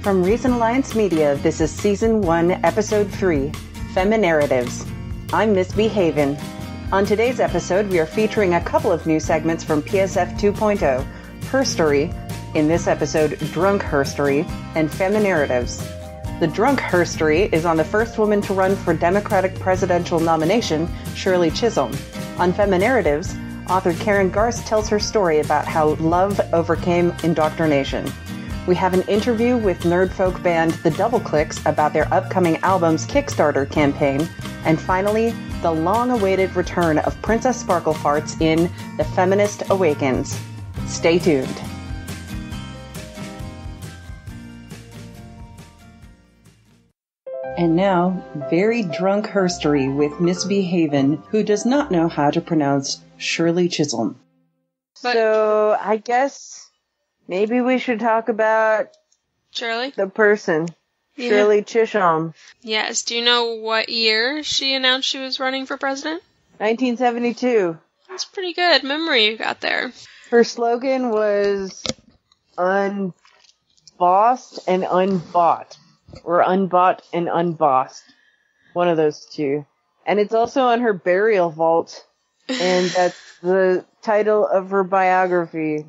From Reason Alliance Media, this is Season 1, Episode 3, Feminarratives. I'm Miss B. Haven. On today's episode, we are featuring a couple of new segments from PSF 2.0, Herstory, in this episode, Drunk Herstory, and Feminarratives. The Drunk Herstory is on the first woman to run for Democratic presidential nomination, Shirley Chisholm. On Feminarratives, author Karen Garst tells her story about how love overcame indoctrination. We have an interview with nerd folk band The Doubleclicks about their upcoming album's Kickstarter campaign. And finally, the long-awaited return of Princess SparkleFarts in The Feminist Awakens. Stay tuned. And now, very drunk herstory with Miss B. Haven, who does not know how to pronounce Shirley Chisholm. So, I guess maybe we should talk about Shirley? The person. Yeah. Shirley Chisholm. Yes. Do you know what year she announced she was running for president? 1972. That's pretty good memory you got there. Her slogan was unbossed and unbought. Or unbought and unbossed. One of those two. And it's also on her burial vault. And that's the title of her biography.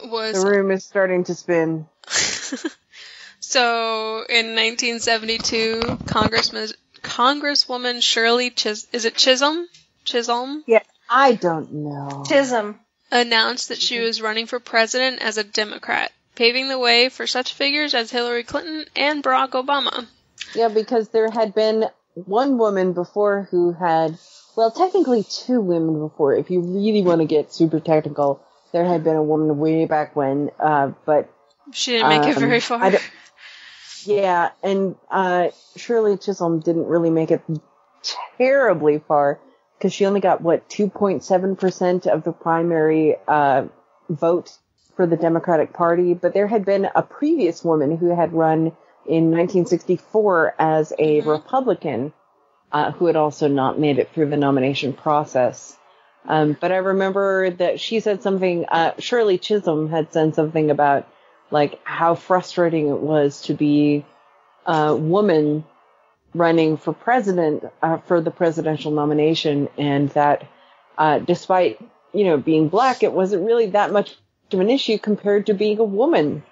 The room is starting to spin. So, in 1972, Congresswoman Shirley Chisholm? Chisholm? Yeah, I don't know. Chisholm. Announced that she was running for president as a Democrat, paving the way for such figures as Hillary Clinton and Barack Obama. Yeah, because there had been one woman before who had, well, technically two women before, if you really want to get super technical. There had been a woman way back when, but she didn't make it very far. Yeah, and Shirley Chisholm didn't really make it terribly far, because she only got, 2.7% of the primary vote for the Democratic Party, but there had been a previous woman who had run in 1964 as a Republican, who had also not made it through the nomination process. But I remember that she said something, Shirley Chisholm had said something about, how frustrating it was to be a woman running for president, for the presidential nomination, and that, despite, being black, it wasn't really that much of an issue compared to being a woman,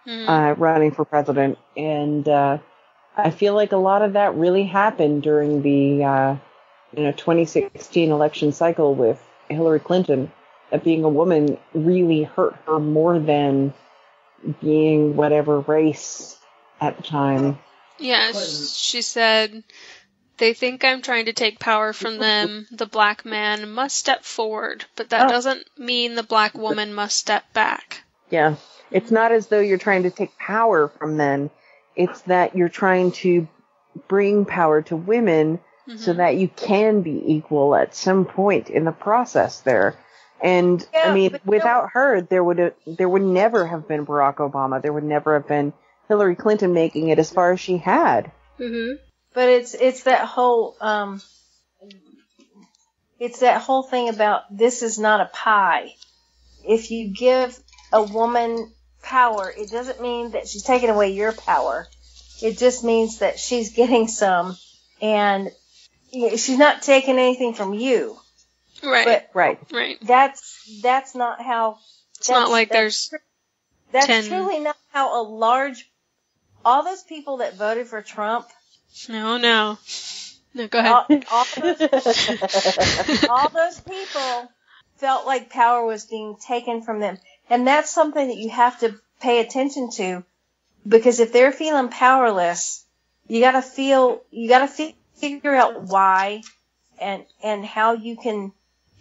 running for president. And, I feel like a lot of that really happened during the, 2016 election cycle with Hillary Clinton, that being a woman really hurt her more than being whatever race at the time. Yeah, she said, "They think I'm trying to take power from them. The black man must step forward, but that doesn't mean the black woman must step back." Yeah, it's not as though you're trying to take power from them. It's that you're trying to bring power to women so that you can be equal at some point in the process there. And, without her, there would never have been Barack Obama. There would never have been Hillary Clinton making it as far as she had. Mm-hmm. But it's that whole, thing about this is not a pie. If you give a woman power, it doesn't mean that she's taking away your power. It just means that she's getting some, and she's not taking anything from you. Right. But right. That's not how. It's not like there's. That's truly not how all those people that voted for Trump. No, go ahead. All those people felt like power was being taken from them. And that's something that you have to pay attention to, because if they're feeling powerless, you gotta figure out why and how you can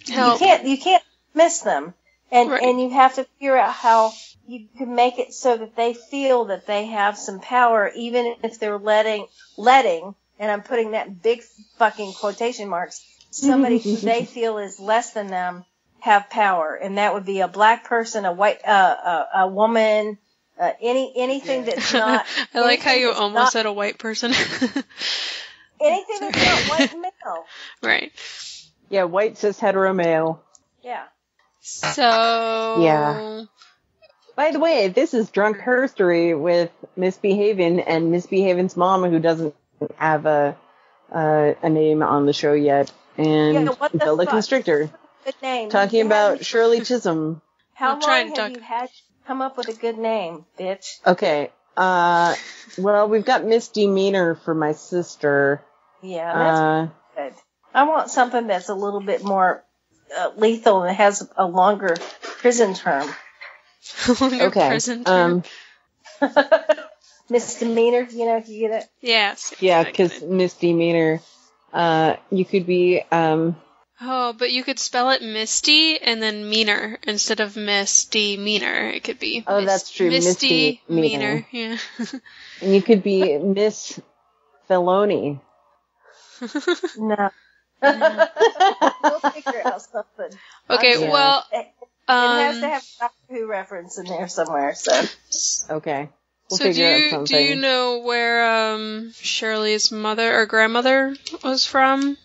help. You can't miss them. And you have to figure out how you can make it so that they feel that they have some power, even if they're letting, and I'm putting that in big fucking quotation marks, somebody who they feel is less than them have power. And that would be a black person, a white, a woman, anything that's not. I like how you almost said a white person. Anything that's not white and male. Right. Yeah, white cis hetero male. Yeah. So. Yeah. By the way, this is Drunk Herstory with Misbehaving and Misbehaving's mom, who doesn't have a name on the show yet, and Bella Constrictor. Good name. Talking about Shirley Chisholm. How long have you had to come up with a good name, bitch? Okay. Well, we've got Misdemeanor for my sister. Yeah, that's good. I want something that's a little bit more lethal and has a longer prison term. Prison term. Misdemeanor, you know, if you get it. Yes. Yeah, because misdemeanor, you could be, Oh, but you could spell it Misty and then meaner instead of misdemeanor. It could be. Oh, that's true. Misdemeanor. Yeah. And you could be Miss Felony. No. We'll figure out something. Okay, well. It has to have a Doctor Who reference in there somewhere, so. Okay. We'll so figure out something. do you know where Shirley's mother or grandmother was from?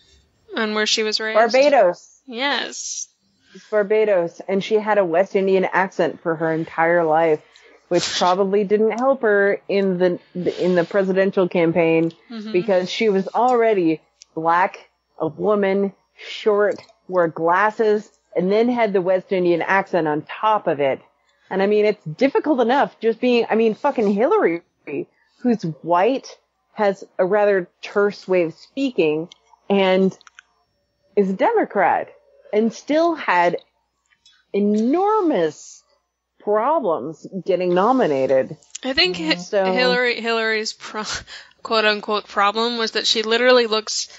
And where she was raised? Barbados. Yes. It's Barbados. And she had a West Indian accent for her entire life, which probably didn't help her in the presidential campaign, because she was already black, a woman, short, wore glasses, and then had the West Indian accent on top of it. And I mean, it's difficult enough just being, fucking Hillary, who's white, has a rather terse way of speaking, and is a Democrat, and still had enormous problems getting nominated. I think Hillary's quote-unquote problem was that she literally looks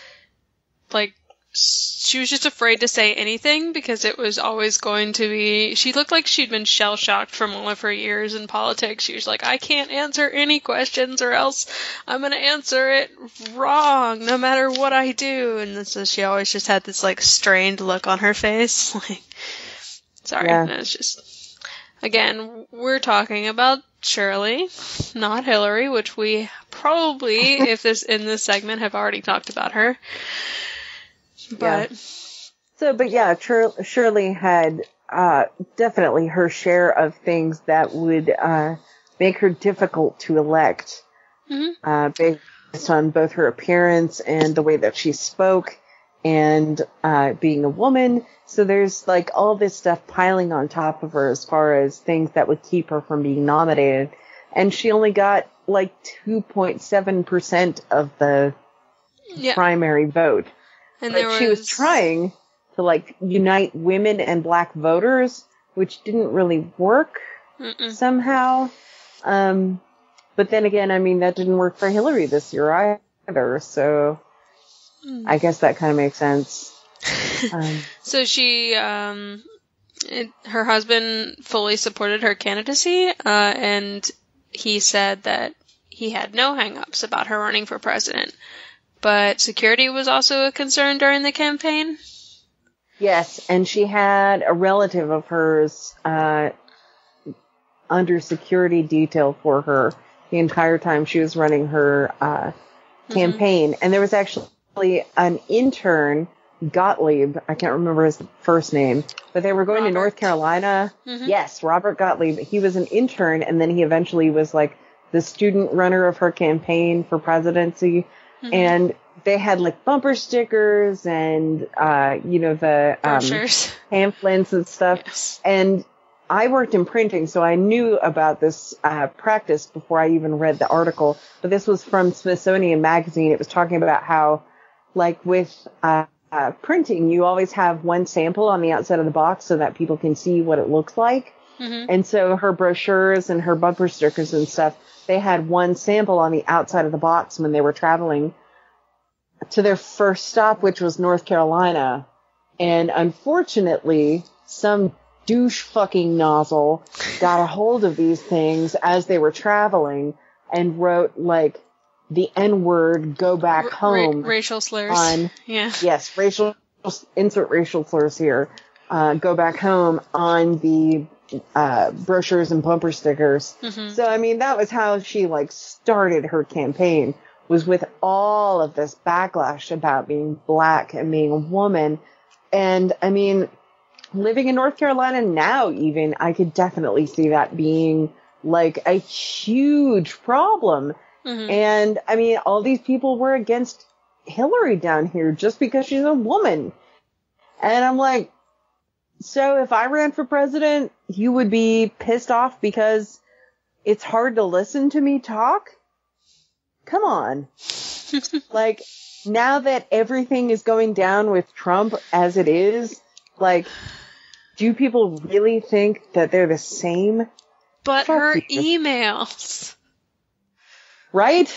like she was just afraid to say anything because it was always going to be... She looked like she'd been shell-shocked from all of her years in politics. She was like, I can't answer any questions or else I'm going to answer it wrong no matter what I do. And so she always just had this, like, strained look on her face. Like, sorry, it's just... Again, we're talking about Shirley, not Hillary, which we probably, if this in this segment, have already talked about her. But Shirley had definitely her share of things that would make her difficult to elect, based on both her appearance and the way that she spoke, and being a woman. So there's like all this stuff piling on top of her as far as things that would keep her from being nominated, and she only got like 2.7% of the primary vote. And she was trying to, like, unite women and black voters, which didn't really work somehow. But then again, that didn't work for Hillary this year either, so I guess that kind of makes sense. So she, her husband fully supported her candidacy, and he said that he had no hang-ups about her running for president. But security was also a concern during the campaign? Yes, and she had a relative of hers under security detail for her the entire time she was running her campaign. And there was actually an intern, Gottlieb, I can't remember his first name, but they were going to North Carolina. Yes, Robert Gottlieb. He was an intern, and then he eventually was like the student runner of her campaign for presidency. And they had like bumper stickers and, the pamphlets and stuff. Yes. And I worked in printing, so I knew about this practice before I even read the article. But this was from Smithsonian Magazine. It was talking about how, like with printing, you always have one sample on the outside of the box so that people can see what it looks like. And so her brochures and her bumper stickers and stuff, they had one sample on the outside of the box when they were traveling to their first stop, which was North Carolina. And unfortunately, some douche fucking nozzle got a hold of these things as they were traveling and wrote, like, the N-word, go back home. Racial slurs. Yes, insert racial slurs here. Go back home on the brochures and bumper stickers. So, that was how she, like, started her campaign, was with all of this backlash about being black and being a woman. And, living in North Carolina now, even, I could definitely see that being like a huge problem. Mm-hmm. And I mean, all these people were against Hillary down here just because she's a woman. And I'm like, so if I ran for president, you would be pissed off because it's hard to listen to me talk? Come on. Like, now that everything is going down with Trump as it is, like, do people really think that they're the same? But Fuck her you. emails. Right?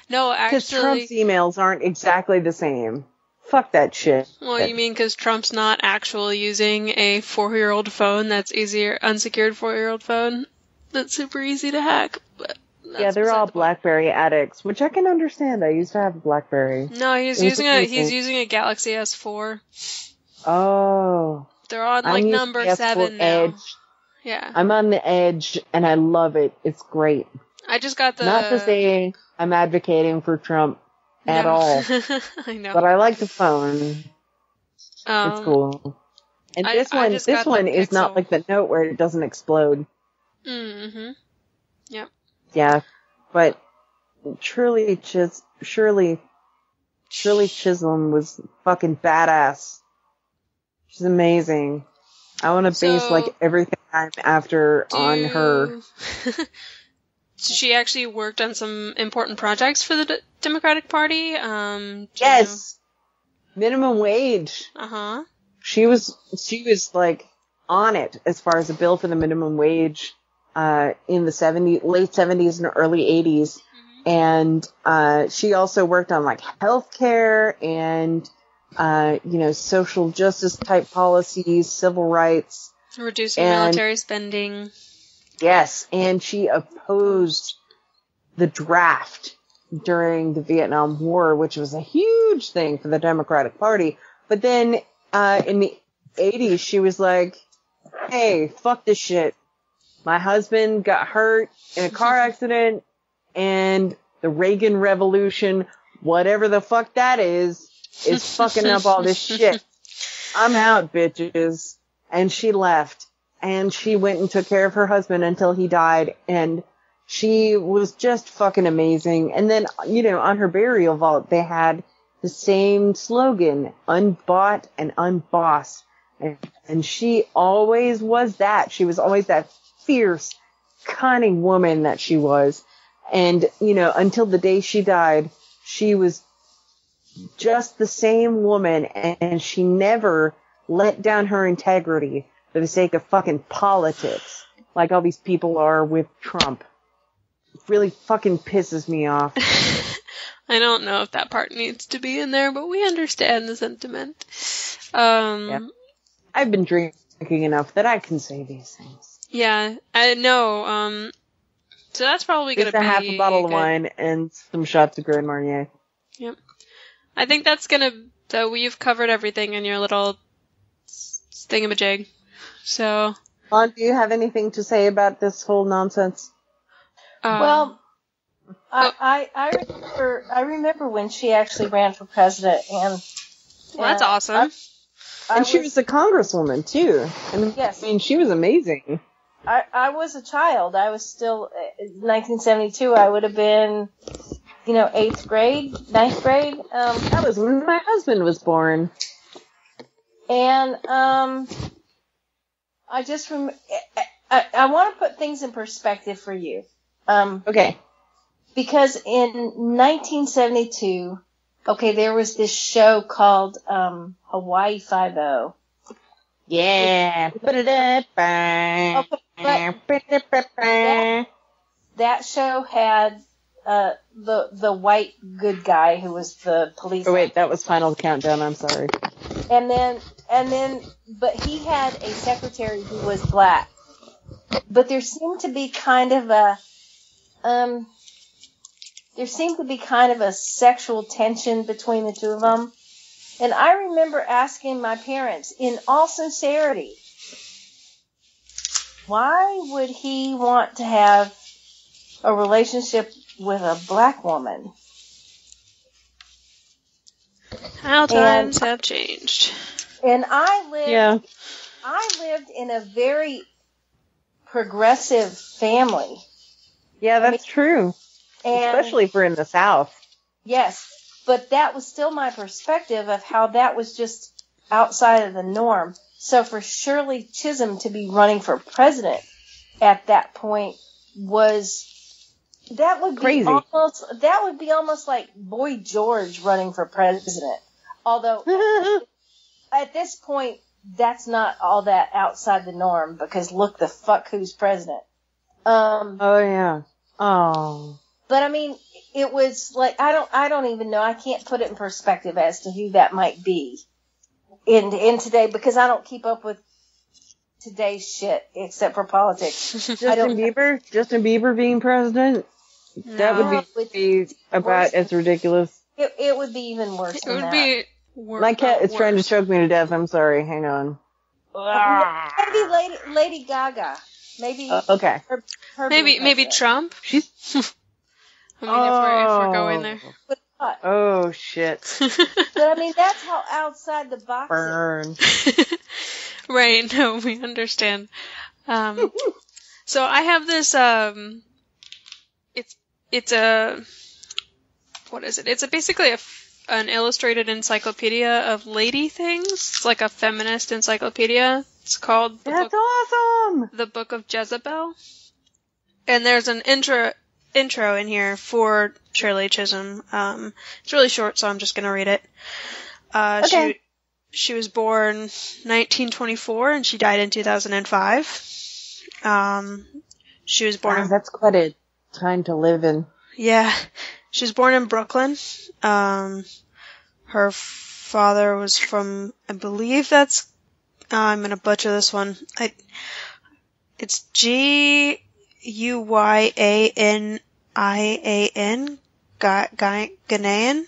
No, Because actually. Trump's emails aren't exactly the same. Fuck that shit. Well, you mean because Trump's not actually using a 4-year-old phone that's easier, unsecured 4-year-old phone that's super easy to hack. But Yeah, they're all BlackBerry addicts, which I can understand. I used to have a BlackBerry. No, he's using a Galaxy S4. Oh. They're on I'm using number the 7 S4 now. Edge. Yeah. I'm on the Edge, and I love it. It's great. I just got the... Not to say I'm advocating for Trump at all, I know. but I like the phone. It's cool. And this one is not like the Note where it doesn't explode. Mm-hmm. Yep. Yeah, but Shirley Chisholm was fucking badass. She's amazing. I want to base like everything I'm after on her. So she actually worked on some important projects for the Democratic Party. Yes, minimum wage. Uh-huh. She was like on it as far as a bill for the minimum wage in the late 70s and early 80s. Mm-hmm. And she also worked on like healthcare and social justice type policies, civil rights, reducing military spending. Yes, and she opposed the draft during the Vietnam War, which was a huge thing for the Democratic Party. But then in the 80s, she was like, hey, fuck this shit. My husband got hurt in a car accident, and the Reagan Revolution, whatever the fuck that is fucking up all this shit. I'm out, bitches. And she left. And she went and took care of her husband until he died. And she was just fucking amazing. And then, on her burial vault, they had the same slogan, unbought and unbossed. And she always was that. She was always that fierce, cunning woman that she was. And, until the day she died, she was just the same woman. And she never let down her integrity for the sake of fucking politics, like all these people are with Trump. It really fucking pisses me off. I don't know if that part needs to be in there, but we understand the sentiment. Yeah. I've been drinking enough that I can say these things. Yeah, I know. So that's probably going to be just a half a bottle of wine and some shots of Grand Marnier. Yep. I think that we've covered everything in your little thingamajig. So, Lon, do you have anything to say about this whole nonsense? Well, I remember when she actually ran for president, and that's awesome. She was a congresswoman too. Yes. I mean, she was amazing. I was a child. I was still 1972. I would have been, 8th grade, 9th grade. That was when my husband was born. And I just I want to put things in perspective for you. Okay. Because in 1972, there was this show called Hawaii Five-0. Yeah. That show had the white good guy who was the police. Oh wait, that was Final Countdown. I'm sorry. And then, but he had a secretary who was black. But there seemed to be kind of a sexual tension between the two of them. And I remember asking my parents, in all sincerity, why would he want to have a relationship with a black woman? How times have changed. And I lived in a very progressive family. Yeah, that's true. Especially if we're in the South. Yes. But that was still my perspective of how that was just outside of the norm. So for Shirley Chisholm to be running for president at that point that would be almost like Boy George running for president. Although at this point that's not all that outside the norm, because look the fuck who's president. Oh yeah. Oh. But I mean, it was like I don't even know. I can't put it in perspective as to who that might be in today, because I don't keep up with today's shit except for politics. Justin Bieber being president? No. That would be about as ridiculous. It would be even worse than that. It would be worse. My cat is trying to choke me to death. I'm sorry. Hang on. Maybe Lady Gaga. Maybe. Okay. Maybe Trump. She's. I mean, if we're going there. Oh shit. But I mean, that's how outside the box. Burn. Right. No, we understand. So I have this. It's a. What is it? It's basically an illustrated encyclopedia of lady things. It's like a feminist encyclopedia. It's called awesome! The Book of Jezebel. And there's an intro in here for Shirley Chisholm. It's really short, so I'm just going to read it. Okay. She was born 1924 and she died in 2005. She was born. That's quite a time to live in. Yeah. She was born in Brooklyn. Her father was from, I believe that's, I'm going to butcher this one. It's Guyanian? Ghanaian?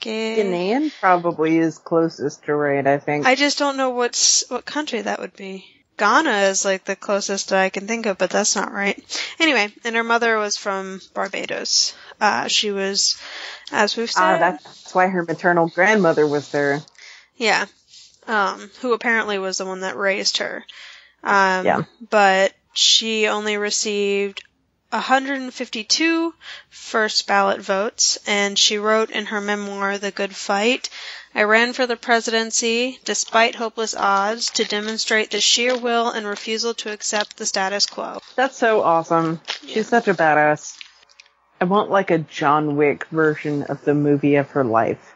Ghanaian probably is closest to right, I think. I just don't know what country that would be. Ghana is like the closest that I can think of, but that's not right. Anyway, and her mother was from Barbados. She was, as we've said... that's why her maternal grandmother was there. Yeah. Who apparently was the one that raised her. Yeah. But she only received 152 first ballot votes, and she wrote in her memoir, The Good Fight, I ran for the presidency, despite hopeless odds, to demonstrate the sheer will and refusal to accept the status quo. That's so awesome. Yeah. She's such a badass. I want like a John Wick version of the movie of her life.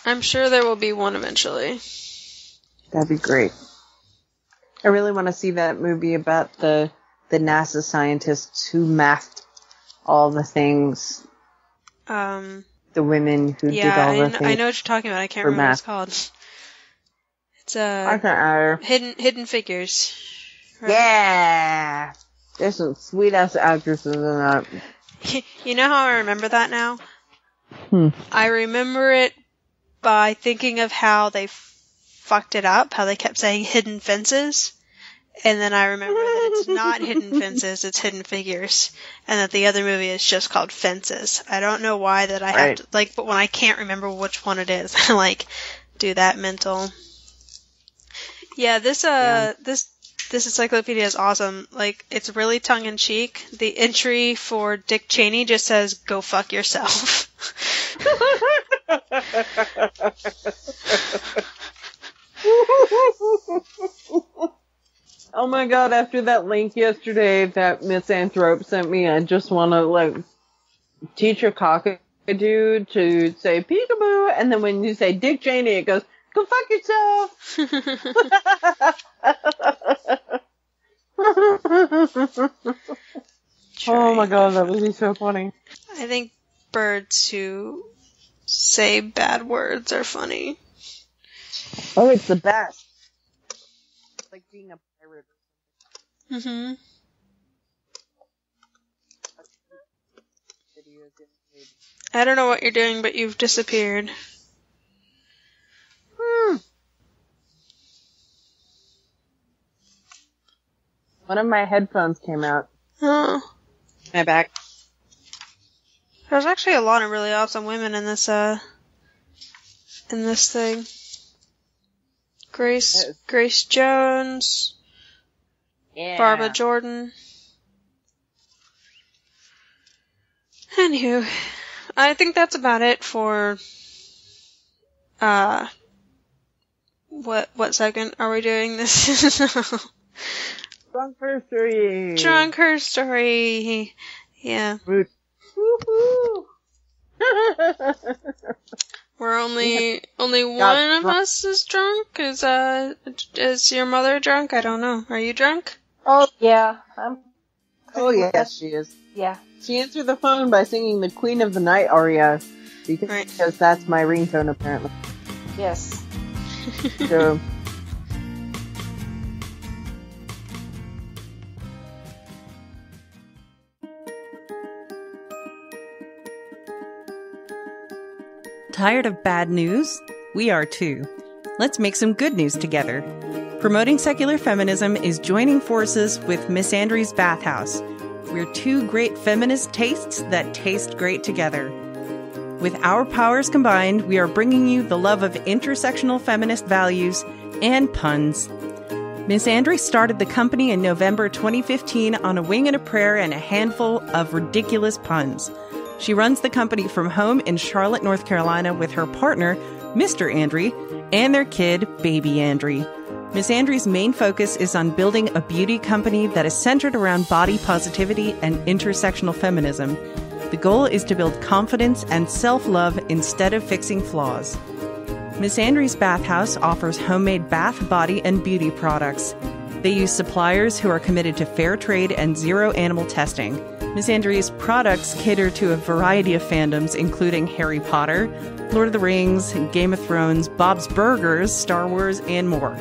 I'm sure there will be one eventually. That'd be great. I really want to see that movie about the NASA scientists who mathed all the things. The women who did all the things. I know what you're talking about. I can't remember what it's called. It's Hidden Figures. Right? Yeah! There's some sweet ass actresses in that. You know how I remember that now? I remember it by thinking of how they fucked it up, how they kept saying Hidden Fences. And then I remember that it's not Hidden Fences, it's Hidden Figures. And that the other movie is just called Fences. I don't know why that I have to, but when I can't remember which one it is, I, do that mental. Yeah, this encyclopedia is awesome. It's really tongue-in-cheek. The entry for Dick Cheney just says, go fuck yourself. Oh my god, after that link yesterday that Miss Anthrope sent me, I just want to, teach a cockadoo to say peekaboo, and then when you say Dick Cheney, it goes, go fuck yourself! Oh my god, that would be so funny. I think birds who say bad words are funny. Oh, it's the best. It's like being a pirate. Mm-hmm. I don't know what you're doing, but you've disappeared. One of my headphones came out. Oh. My back. There's actually a lot of really awesome women in this thing. Grace Jones. Yeah. Barbara Jordan. Anywho, I think that's about it for, what segment are we doing this? Drunk Herstory. Drunk Herstory. Yeah. Woohoo! We're only one of us is drunk? Is your mother drunk? I don't know. Are you drunk? Oh, yeah. Oh, yes, she is. Yeah. She answered the phone by singing the Queen of the Night aria, because that's my ringtone, apparently. Yes. So... Tired of bad news? We are too. Let's make some good news together. Promoting Secular Feminism is joining forces with Miss Andry's Bathhouse. We're two great feminist tastes that taste great together. With our powers combined, we are bringing you the love of intersectional feminist values and puns. Miss Andry started the company in November 2015 on a wing and a prayer and a handful of ridiculous puns. She runs the company from home in Charlotte, North Carolina with her partner, Mr. Andry, and their kid, Baby Andry. Miss Andry's main focus is on building a beauty company that is centered around body positivity and intersectional feminism. The goal is to build confidence and self-love instead of fixing flaws. Miss Andry's Bathhouse offers homemade bath, body, and beauty products. They use suppliers who are committed to fair trade and zero animal testing. Miss Andry's products cater to a variety of fandoms, including Harry Potter, Lord of the Rings, Game of Thrones, Bob's Burgers, Star Wars, and more.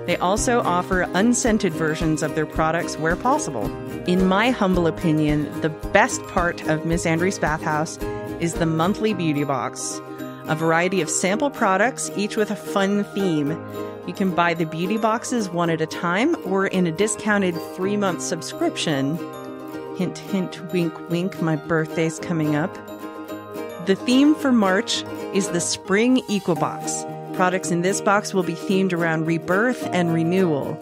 They also offer unscented versions of their products where possible. In my humble opinion, the best part of Miss Andry's Bathhouse is the monthly beauty box. A variety of sample products, each with a fun theme. You can buy the beauty boxes one at a time or in a discounted 3-month subscription. Hint, hint, wink, wink, my birthday's coming up. The theme for March is the Spring Equinox. Products in this box will be themed around rebirth and renewal.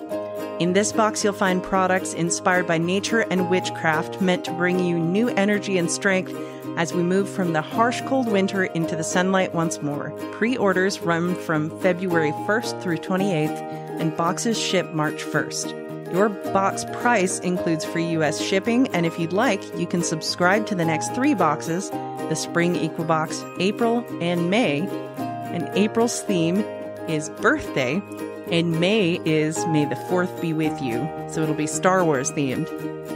In this box, you'll find products inspired by nature and witchcraft meant to bring you new energy and strength as we move from the harsh cold winter into the sunlight once more. Pre-orders run from February 1st through 28th, and boxes ship March 1st. Your box price includes free U.S. shipping, and if you'd like, you can subscribe to the next 3 boxes, the Spring Equinox, April, and May. And April's theme is birthday, and May is May the 4th be with you, so it'll be Star Wars themed.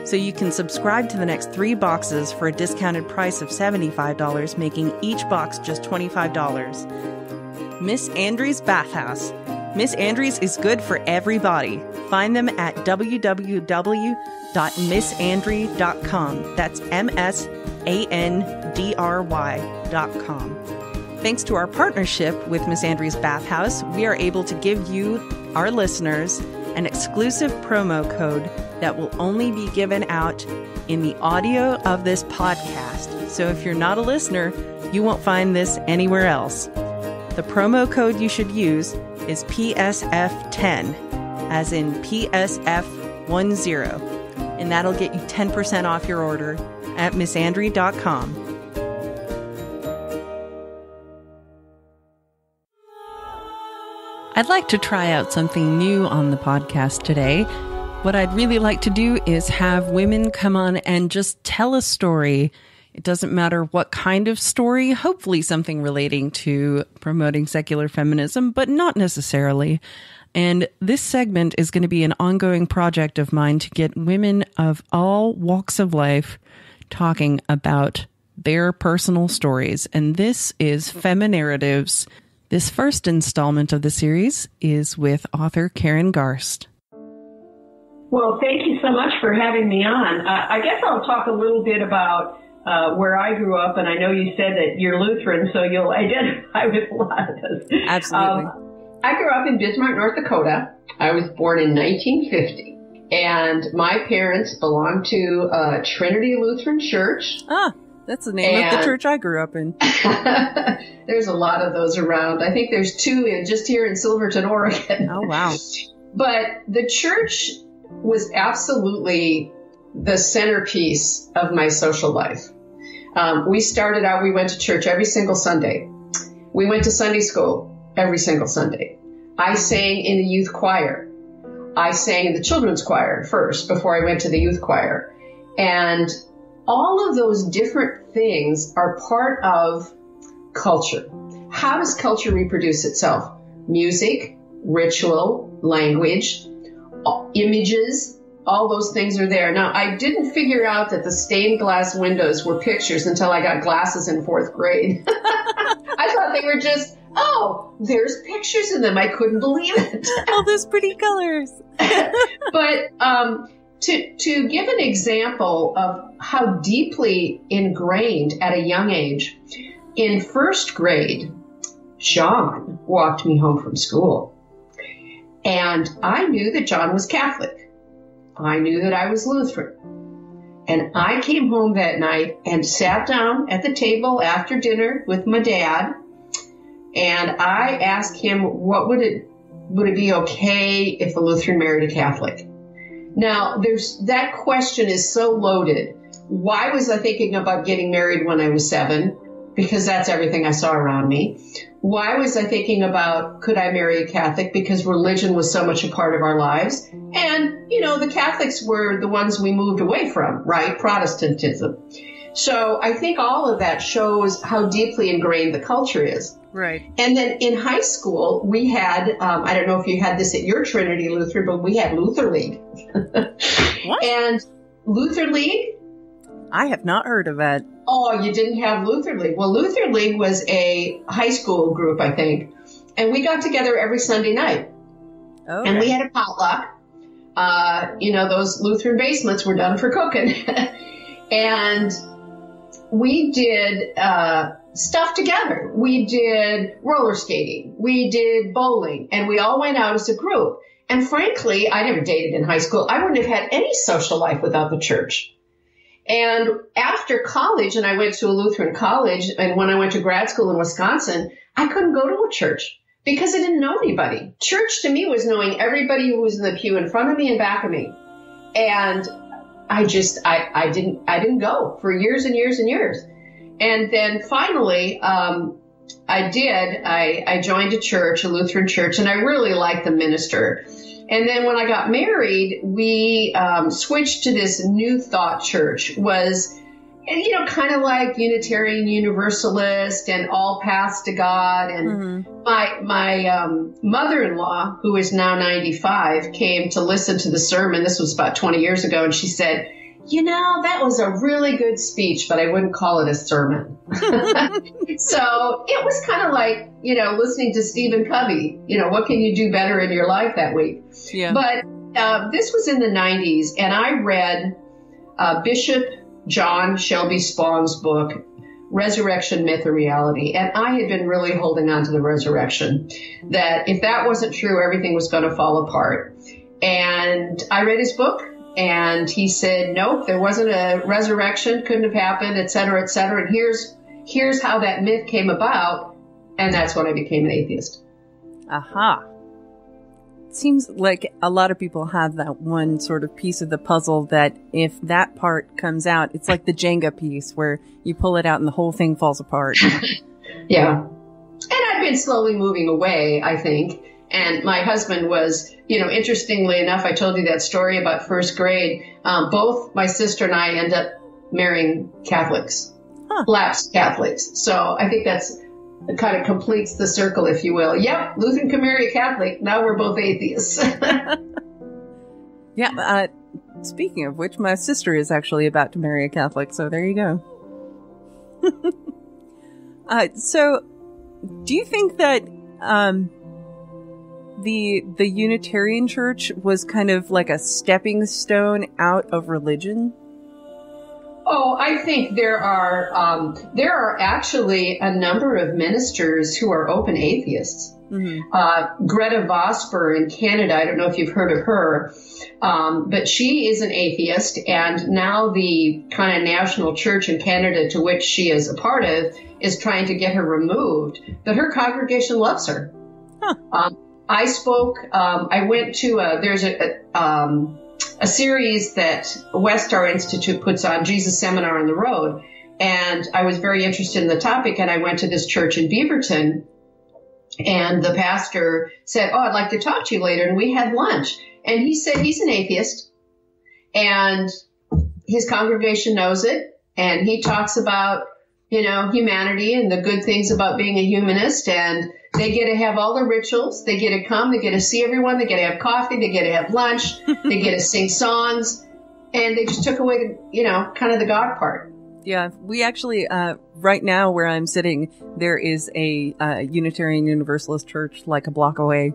So you can subscribe to the next 3 boxes for a discounted price of $75, making each box just $25. Miss Andry's Bathhouse. Miss Andry's is good for everybody. Find them at www.missandry.com. That's MSANDRY.com. Thanks to our partnership with Miss Andry's Bathhouse, we are able to give you, our listeners, an exclusive promo code that will only be given out in the audio of this podcast. So if you're not a listener, you won't find this anywhere else. The promo code you should use is PSF10, as in PSF10, and that'll get you 10% off your order at missandry.com. I'd like to try out something new on the podcast today. What I'd really like to do is have women come on and just tell a story. It doesn't matter what kind of story, hopefully something relating to promoting secular feminism, but not necessarily. And this segment is going to be an ongoing project of mine to get women of all walks of life talking about their personal stories. And this is Feminarratives. This first installment of the series is with author Karen Garst. Well, thank you so much for having me on. I guess I'll talk a little bit about where I grew up, and I know you said that you're Lutheran, so you'll identify with a lot of this. Absolutely. I grew up in Bismarck, North Dakota. I was born in 1950, and my parents belonged to Trinity Lutheran Church. Ah, That's the name of the church I grew up in. There's a lot of those around. I think there's 2 just here in Silverton, Oregon. Oh, wow. But the church was absolutely the centerpiece of my social life. We started out, we went to church every single Sunday. We went to Sunday school every single Sunday. I sang in the youth choir. I sang in the children's choir first before I went to the youth choir. And all of those different things are part of culture. How does culture reproduce itself? Music, ritual, language, images, all those things are there. Now, I didn't figure out that the stained glass windows were pictures until I got glasses in 4th grade. I thought they were just, there's pictures in them. I couldn't believe it. All those pretty colors. But to give an example of how deeply ingrained at a young age, in 1st grade, John walked me home from school. And I knew that John was Catholic. I knew that I was Lutheran. And I came home that night and sat down at the table after dinner with my dad. And I asked him, would it be okay if a Lutheran married a Catholic? Now, that question is so loaded. Why was I thinking about getting married when I was 7? Because that's everything I saw around me. Why was I thinking about, could I marry a Catholic? Because religion was so much a part of our lives. And, the Catholics were the ones we moved away from, right? Protestantism. So I think all of that shows how deeply ingrained the culture is. Right. And then in high school, we had, I don't know if you had this at your Trinity Lutheran, but we had Luther League. What? And Luther League? I have not heard of that. Oh, you didn't have Luther League. Well, Luther League was a high school group, I think. And we got together every Sunday night. Okay. And we had a potluck. Those Lutheran basements were done for cooking. And we did stuff together. We did roller skating. We did bowling. And we all went out as a group. And frankly, I never dated in high school. I wouldn't have had any social life without the church. And after college, and I went to a Lutheran college, and when I went to grad school in Wisconsin, I couldn't go to a church because I didn't know anybody. Church to me was knowing everybody who was in the pew in front of me and back of me. And I didn't go for years and years and years. And then finally, I joined a church, a Lutheran church, and I really liked the minister. And then when I got married, we switched to this New Thought church. Was, kind of like Unitarian Universalist and all paths to God. And my mother-in-law, who is now 95, came to listen to the sermon. This was about 20 years ago. And she said, that was a really good speech, but I wouldn't call it a sermon. So it was kind of like, listening to Stephen Covey, what can you do better in your life that week? Yeah. But this was in the 90s, and I read Bishop John Shelby Spong's book, Resurrection, Myth, or Reality. And I had been really holding on to the resurrection, that if that wasn't true, everything was going to fall apart. And I read his book. And he said, nope, there wasn't a resurrection, couldn't have happened, et cetera, et cetera. And here's how that myth came about. And that's when I became an atheist. Aha. Seems like a lot of people have that one sort of piece of the puzzle that if that part comes out, it's like the Jenga piece where you pull it out and the whole thing falls apart. Yeah. And I've been slowly moving away, I think. And my husband was, interestingly enough, I told you that story about 1st grade. Both my sister and I end up marrying Catholics, lapsed Catholics. So I think that's kind of completes the circle, if you will. Yep, Lutheran can marry a Catholic. Now we're both atheists. Yeah. Speaking of which, my sister is actually about to marry a Catholic. So there you go. So do you think that the Unitarian Church was kind of like a stepping stone out of religion? Oh, I think there are actually a number of ministers who are open atheists. Mm-hmm. Greta Vosper in Canada, I don't know if you've heard of her, but she is an atheist, and now the kind of national church in Canada to which she is a part of is trying to get her removed, but her congregation loves her. Huh. I went to there's a series that Westar Institute puts on, Jesus Seminar on the Road. And I was very interested in the topic, and I went to this church in Beaverton, and the pastor said, "Oh, I'd like to talk to you later." And we had lunch, and he said he's an atheist, and his congregation knows it, and he talks about, humanity and the good things about being a humanist, and they get to have all the rituals. They get to come. They get to see everyone. They get to have coffee. They get to have lunch. They get to sing songs. And they just took away, kind of the God part. Yeah, we actually, right now where I'm sitting, there is a Unitarian Universalist church like a block away,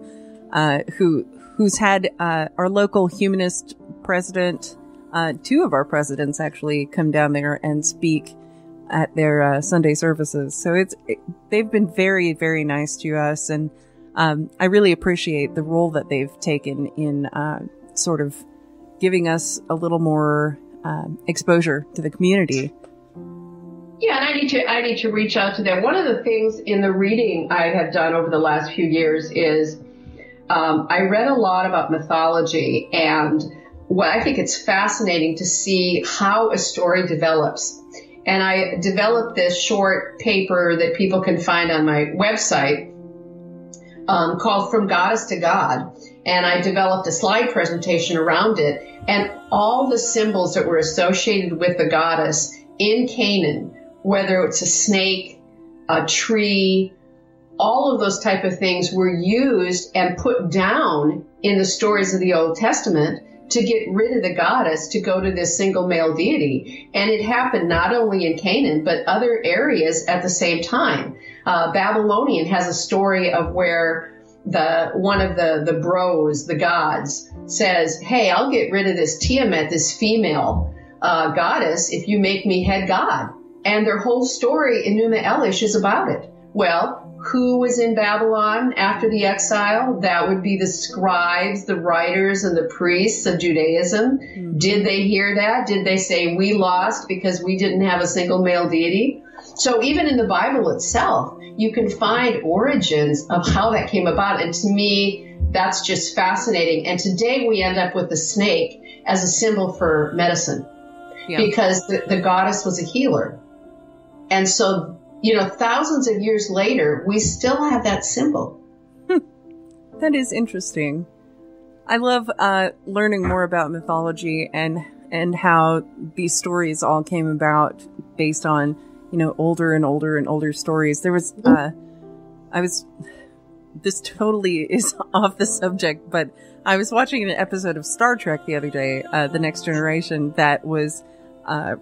who's had our local humanist president, two of our presidents actually come down there and speak at their Sunday services. So they've been very, very nice to us, and I really appreciate the role that they've taken in sort of giving us a little more exposure to the community. Yeah, and I need to reach out to them. One of the things in the reading I have done over the last few years is I read a lot about mythology, and what I think it's fascinating to see how a story develops. And I developed this short paper that people can find on my website called From Goddess to God. And I developed a slide presentation around it. And all the symbols that were associated with the goddess in Canaan, whether it's a snake, a tree, all of those type of things were used and put down in the stories of the Old Testament to get rid of the goddess to go to this single male deity. And it happened not only in Canaan, but other areas at the same time. Babylonian has a story of where one of the bros, the gods, says, "Hey, I'll get rid of this Tiamat, this female goddess, if you make me head god." And their whole story in Numa Elish is about it. Well, who was in Babylon after the exile? That would be the scribes, the writers, and the priests of Judaism. Mm-hmm. Did they hear that? Did they say, "We lost because we didn't have a single male deity"? So even in the Bible itself, you can find origins of how that came about. And to me, that's just fascinating. And today we end up with the snake as a symbol for medicine, because the goddess was a healer. And so, thousands of years later, we still have that symbol. That is interesting. I love learning more about mythology and how these stories all came about based on, older and older and older stories. There was, this totally is off the subject, but I was watching an episode of Star Trek the other day, The Next Generation, that was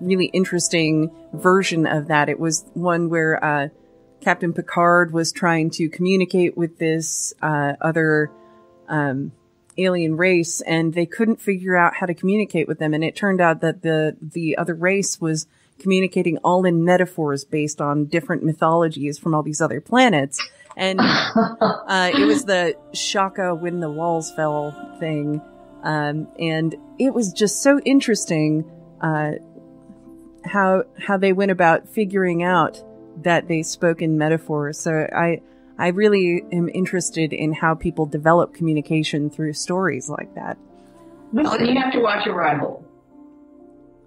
really interesting version of that. It was one where Captain Picard was trying to communicate with this other alien race, and they couldn't figure out how to communicate with them. And it turned out that the other race was communicating all in metaphors based on different mythologies from all these other planets. And it was the Shaka when the walls fell thing. And it was just so interesting how they went about figuring out that they spoke in metaphors. So I really am interested in how people develop communication through stories like that. Listen, you have to watch Arrival.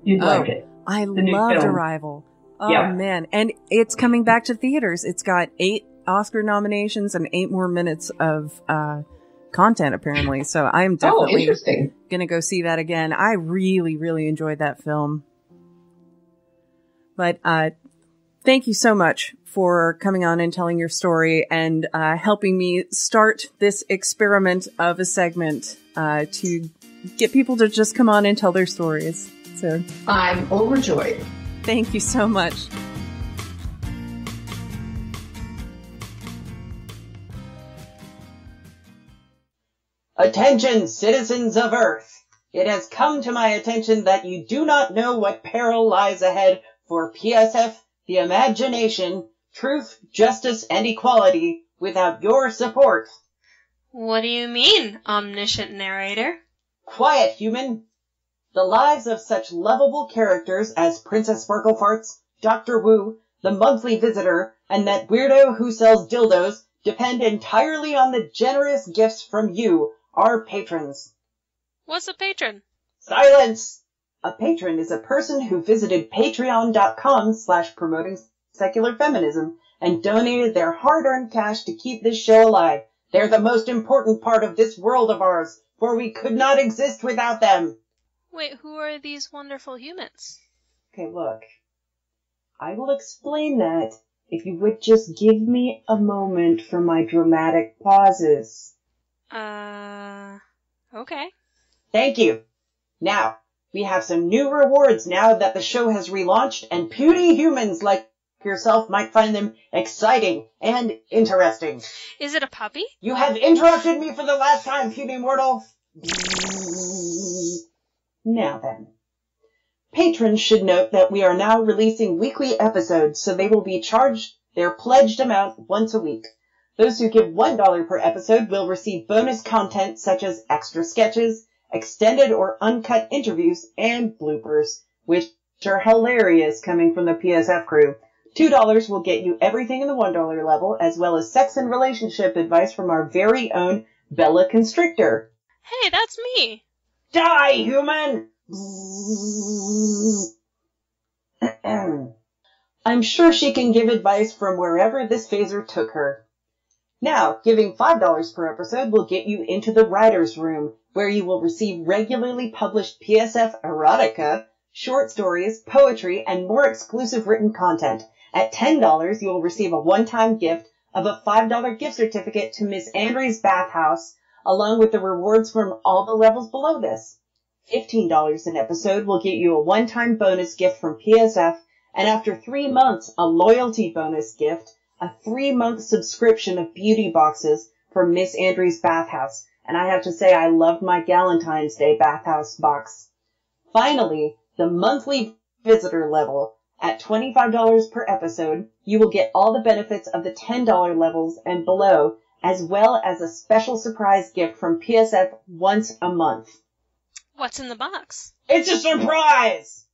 You'd like it. I loved Arrival. Oh, yeah. Man. And it's coming back to theaters. It's got 8 Oscar nominations and 8 more minutes of content, apparently. So I'm definitely going to go see that again. I really, really enjoyed that film. But thank you so much for coming on and telling your story and helping me start this experiment of a segment to get people to just come on and tell their stories. So I'm overjoyed. Thank you so much. Attention, citizens of Earth! It has come to my attention that you do not know what peril lies ahead for PSF, the imagination, truth, justice, and equality without your support. What do you mean, omniscient narrator? Quiet, human. The lives of such lovable characters as Princess SparkleFarts, Dr. Wu, the monthly visitor, and that weirdo who sells dildos depend entirely on the generous gifts from you, our patrons. What's a patron? Silence! A patron is a person who visited patreon.com/promoting secular feminism and donated their hard-earned cash to keep this show alive. They're the most important part of this world of ours, for we could not exist without them. Wait, who are these wonderful humans? Okay, look. I will explain that if you would just give me a moment for my dramatic pauses. Okay. Thank you. Now, we have some new rewards now that the show has relaunched, and puny humans like yourself might find them exciting and interesting. Is it a puppy? You have interrupted me for the last time, puny mortal. Now then. Patrons should note that we are now releasing weekly episodes, so they will be charged their pledged amount once a week. Those who give $1 per episode will receive bonus content such as extra sketches, extended or uncut interviews, and bloopers, which are hilarious coming from the PSF crew. $2 will get you everything in the $1 level, as well as sex and relationship advice from our very own Bella Constrictor. Hey, that's me! Die, human! I'm sure she can give advice from wherever this phaser took her. Now, giving $5 per episode will get you into the writer's room, where you will receive regularly published PSF erotica, short stories, poetry, and more exclusive written content. At $10, you will receive a one-time gift of a $5 gift certificate to Miss Andre's Bathhouse, along with the rewards from all the levels below this. $15 an episode will get you a one-time bonus gift from PSF, and after 3 months, a loyalty bonus gift, a 3-month subscription of beauty boxes from Miss Andre's Bathhouse. And I have to say, I loved my Galentine's Day Bathhouse box. Finally, the monthly visitor level. At $25 per episode, you will get all the benefits of the $10 levels and below, as well as a special surprise gift from PSF once a month. What's in the box? It's a surprise!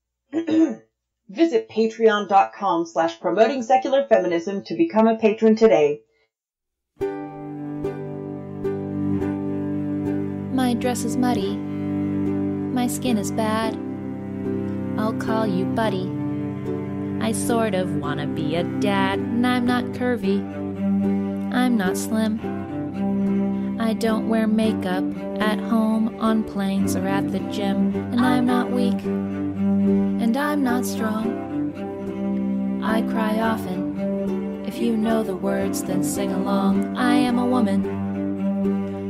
Visit patreon.com/promoting secular feminism to become a patron today. My dress is muddy. My skin is bad. I'll call you buddy. I sort of wanna be a dad, and I'm not curvy. I'm not slim. I don't wear makeup at home, on planes, or at the gym. And I'm not weak. And I'm not strong. I cry often. If you know the words, then sing along. I am a woman.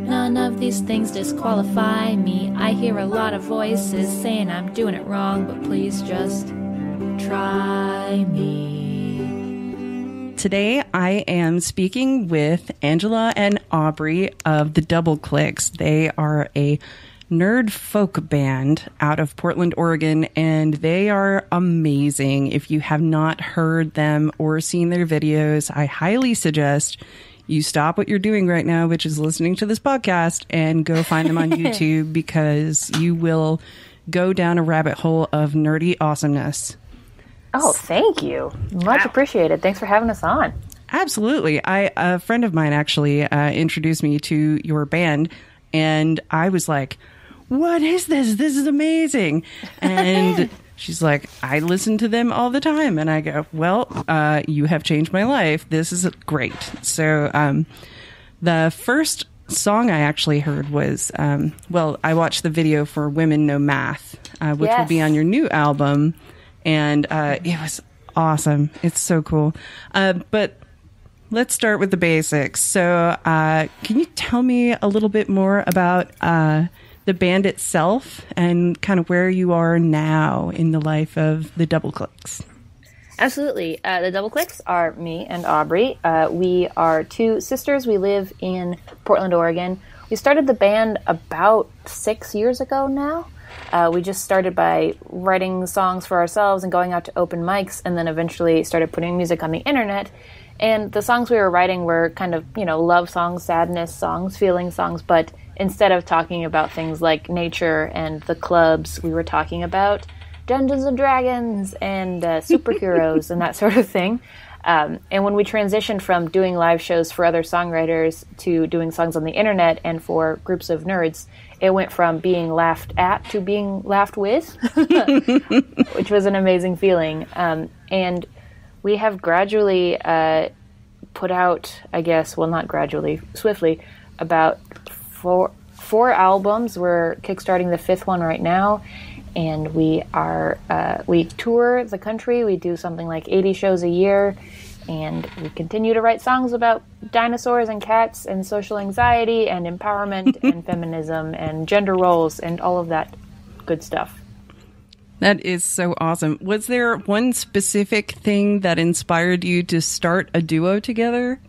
None of these things disqualify me. I hear a lot of voices saying I'm doing it wrong, but please just try me. Today I am speaking with Angela and Aubrey of the Doubleclicks. They are a nerd folk band out of Portland, Oregon, and they are amazing. If you have not heard them or seen their videos, I highly suggest you stop what you're doing right now, which is listening to this podcast, and go find them on YouTube, because you will go down a rabbit hole of nerdy awesomeness. Oh, thank you. Much appreciated. Thanks for having us on. Absolutely. A friend of mine actually introduced me to your band, and I was like, what is this? This is amazing. And she's like, I listen to them all the time. And I go, well, you have changed my life. This is great. So the first song I actually heard was, I watched the video for Women Know Math, which will be on your new album. And it was awesome. It's so cool. But let's start with the basics. So can you tell me a little bit more about the band itself and kind of where you are now in the life of the Doubleclicks? Absolutely. The Doubleclicks are me and Aubrey. We are two sisters. We live in Portland, Oregon. We started the band about 6 years ago now. We just started by writing songs for ourselves and going out to open mics, and then eventually started putting music on the internet. And the songs we were writing were kind of, love songs, sadness songs, feeling songs, but instead of talking about things like nature and the clubs, we were talking about Dungeons and Dragons and superheroes and that sort of thing. And when we transitioned from doing live shows for other songwriters to doing songs on the internet and for groups of nerds, it went from being laughed at to being laughed with, which was an amazing feeling. And we have gradually put out, not gradually, swiftly, about four albums. We're kickstarting the fifth one right now. And we tour the country. We do something like 80 shows a year, and we continue to write songs about dinosaurs and cats and social anxiety and empowerment and feminism and gender roles and all of that good stuff. That is so awesome. Was there one specific thing that inspired you to start a duo together?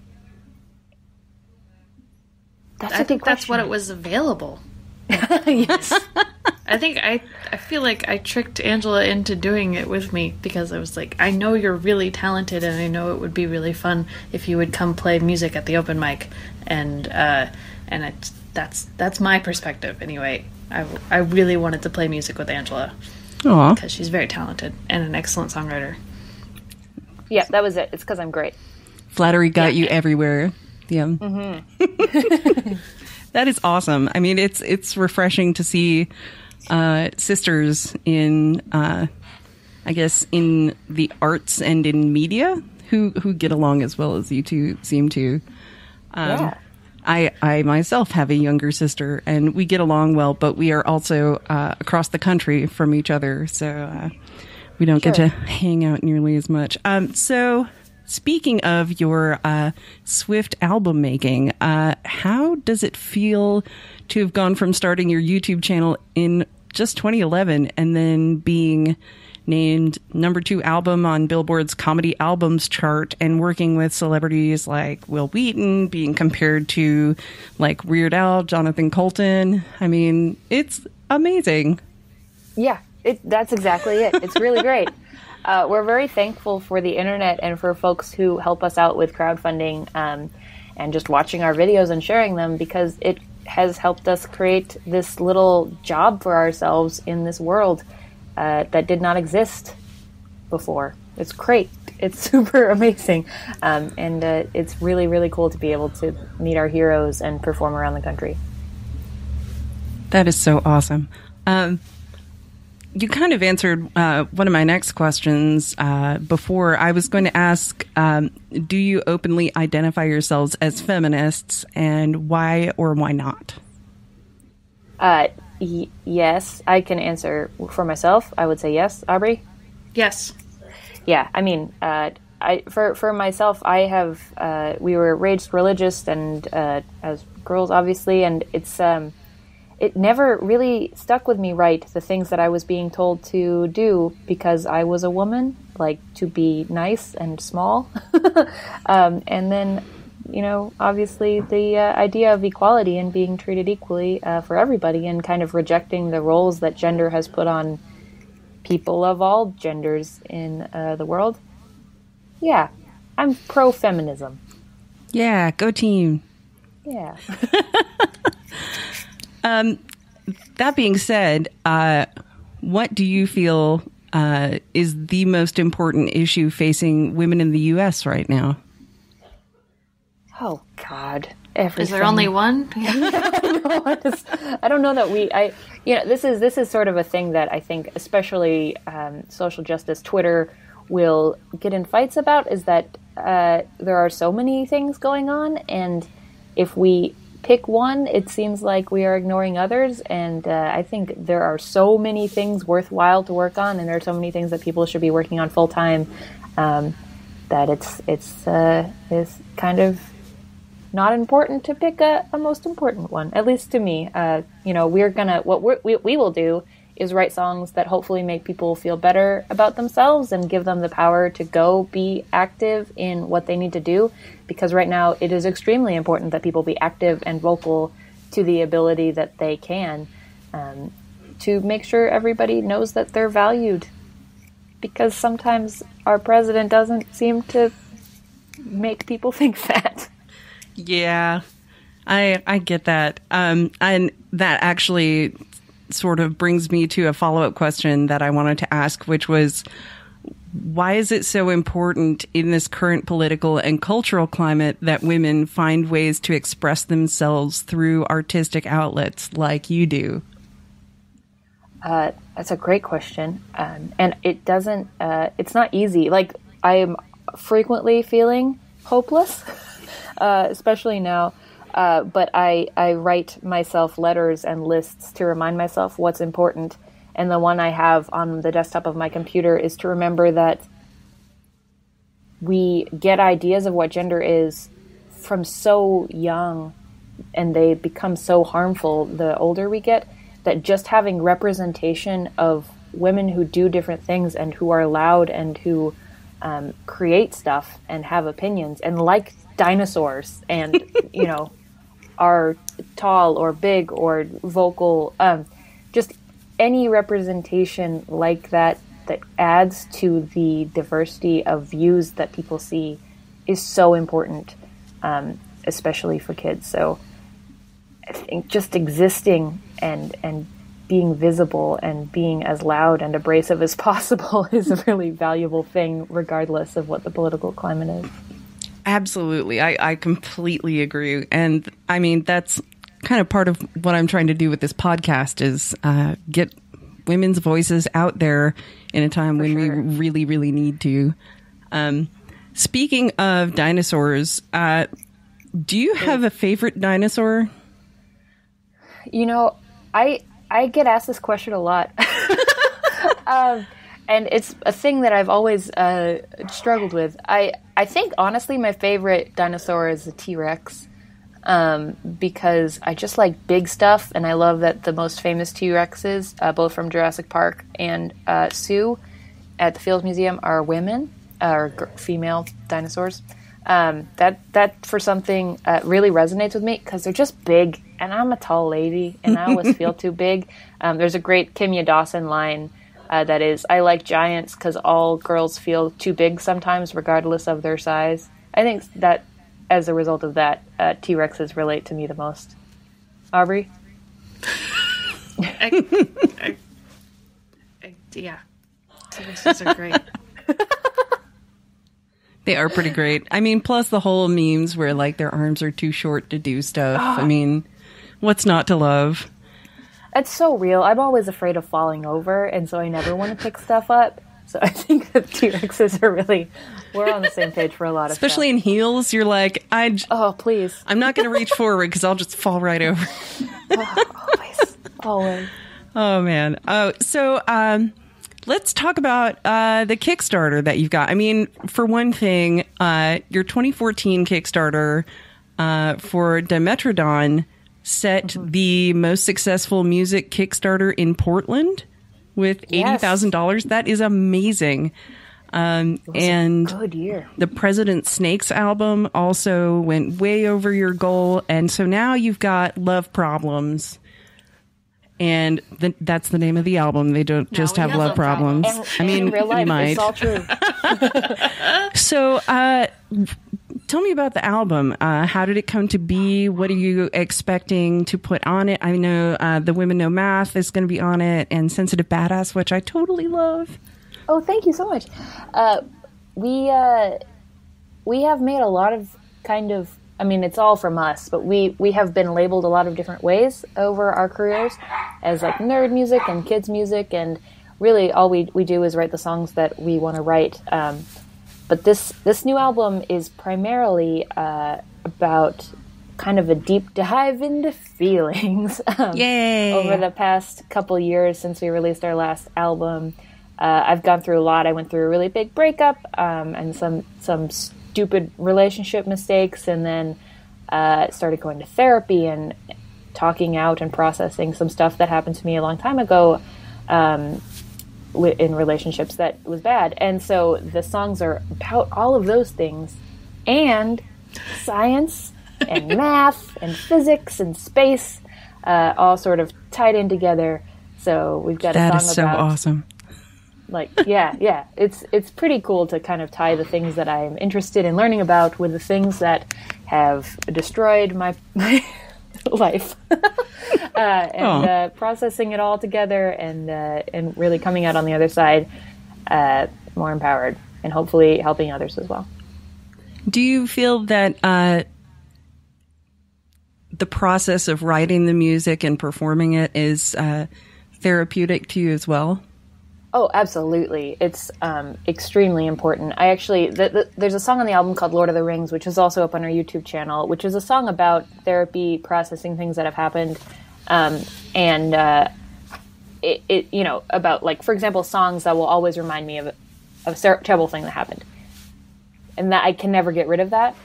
I think that's what it was available. Yes. I feel like I tricked Angela into doing it with me because I was like, I know you're really talented and I know it would be really fun if you would come play music at the open mic, and that's my perspective anyway. I really wanted to play music with Angela because she's very talented and an excellent songwriter. Yeah, that was it. It's because I'm great. Flattery got you everywhere. Yeah. Mm-hmm. That is awesome. I mean, it's refreshing to see sisters in, in the arts and in media who get along as well as you two seem to. Yeah. I myself have a younger sister, and we get along well, but we are also across the country from each other, so we don't get to hang out nearly as much. So... Speaking of your swift album making, how does it feel to have gone from starting your YouTube channel in just 2011 and then being named #2 album on Billboard's Comedy Albums chart and working with celebrities like Will Wheaton, being compared to like Weird Al, Jonathan Colton? I mean, it's amazing. Yeah, that's exactly it. It's really great. We're very thankful for the internet and for folks who help us out with crowdfunding and just watching our videos and sharing them, because it has helped us create this little job for ourselves in this world that did not exist before. It's great. It's super amazing. And it's really, really cool to be able to meet our heroes and perform around the country. That is so awesome. You kind of answered one of my next questions before. I was going to ask, do you openly identify yourselves as feminists, and why or why not? Yes, I can answer for myself. I would say yes. Aubrey? Yes. Yeah, I mean, for myself, I have, we were raised religious and as girls, obviously, and it never really stuck with me right, the things that I was being told to do, because I was a woman, like to be nice and small. And then, obviously the idea of equality and being treated equally for everybody, and kind of rejecting the roles that gender has put on people of all genders in the world. Yeah, I'm pro-feminism. Yeah, go team. Yeah. That being said, what do you feel is the most important issue facing women in the U.S. right now? Oh, God. Everything. Is there only one? I don't know that this is sort of a thing that I think, especially social justice, Twitter will get in fights about, is that there are so many things going on, and if we pick one, it seems like we are ignoring others, and I think there are so many things worthwhile to work on, and there are so many things that people should be working on full time, that it's kind of not important to pick a most important one, at least to me. We will do is write songs that hopefully make people feel better about themselves and give them the power to go be active in what they need to do. Because right now it is extremely important that people be active and vocal to the ability that they can, to make sure everybody knows that they're valued. Because sometimes our president doesn't seem to make people think that. Yeah, I get that. And that actually sort of brings me to a follow-up question that I wanted to ask, which was, why is it so important in this current political and cultural climate that women find ways to express themselves through artistic outlets like you do? That's a great question. And it doesn't, it's not easy. Like, I am frequently feeling hopeless, especially now. But I write myself letters and lists to remind myself what's important. And the one I have on the desktop of my computer is to remember that we get ideas of what gender is from so young, and they become so harmful the older we get, that just having representation of women who do different things and who are loud and who create stuff and have opinions and like dinosaurs and, you know, are tall or big or vocal, just any representation like that that adds to the diversity of views that people see is so important, especially for kids. So I think just existing and being visible and being as loud and abrasive as possible is a really valuable thing, regardless of what the political climate is. Absolutely. I completely agree. And I mean, that's kind of part of what I'm trying to do with this podcast is get women's voices out there in a time when we really, really need to. Speaking of dinosaurs, do you have a favorite dinosaur? You know, I get asked this question a lot. And it's a thing that I've always struggled with. I think, honestly, my favorite dinosaur is the T-Rex. Because I just like big stuff, and I love that the most famous T-Rexes, both from Jurassic Park and Zoo at the Field Museum, are women, or female dinosaurs. That for something really resonates with me, because they're just big, and I'm a tall lady, and I always feel too big. There's a great Kimya Dawson line that is, I like giants because all girls feel too big sometimes, regardless of their size. I think that as a result of that, T-Rexes relate to me the most. Aubrey? Yeah. T-Rexes are great. They are pretty great. I mean, plus the whole memes where, like, their arms are too short to do stuff. I mean, what's not to love? It's so real. I'm always afraid of falling over, and so I never want to pick stuff up. So I think that T-Rexes are really, we're on the same page for a lot of stuff. Especially in heels, you're like, oh, please. I'm not going to reach forward because I'll just fall right over. Always. Oh, man. So let's talk about the Kickstarter that you've got. I mean, for one thing, your 2014 Kickstarter for Dimetrodon set the most successful music Kickstarter in Portland with $80,000. That is amazing. And a good year. The President Snakes album also went way over your goal. And so now you've got Love Problems. And that's the name of the album. They don't just have love problems. I mean, in real life, you might. It's all true. So, tell me about the album. How did it come to be? What are you expecting to put on it? I know The Women Know Math is going to be on it, and Sensitive Badass, which I totally love. Oh, thank you so much. We have made a lot of I mean, it's all from us, but we have been labeled a lot of different ways over our careers as like nerd music and kids music, and really all we do is write the songs that we want to write. But this new album is primarily about kind of a deep dive into feelings. Yay! Over the past couple years since we released our last album, I've gone through a lot. I went through a really big breakup and some stupid relationship mistakes, and then started going to therapy and talking out and processing some stuff that happened to me a long time ago in relationships that was bad. And so the songs are about all of those things, and science and math and physics and space, all sort of tied in together. So we've got that a song is so about awesome. Like, yeah, it's pretty cool to kind of tie the things that I'm interested in learning about with the things that have destroyed my life, and processing it all together, and really coming out on the other side more empowered, and hopefully helping others as well. Do you feel that the process of writing the music and performing it is therapeutic to you as well? Oh, absolutely. It's extremely important. I actually, there's a song on the album called Lord of the Rings, which is also up on our YouTube channel, which is a song about therapy, processing things that have happened, it you know, about, like, for example, songs that will always remind me of a terrible thing that happened. And that I can never get rid of that.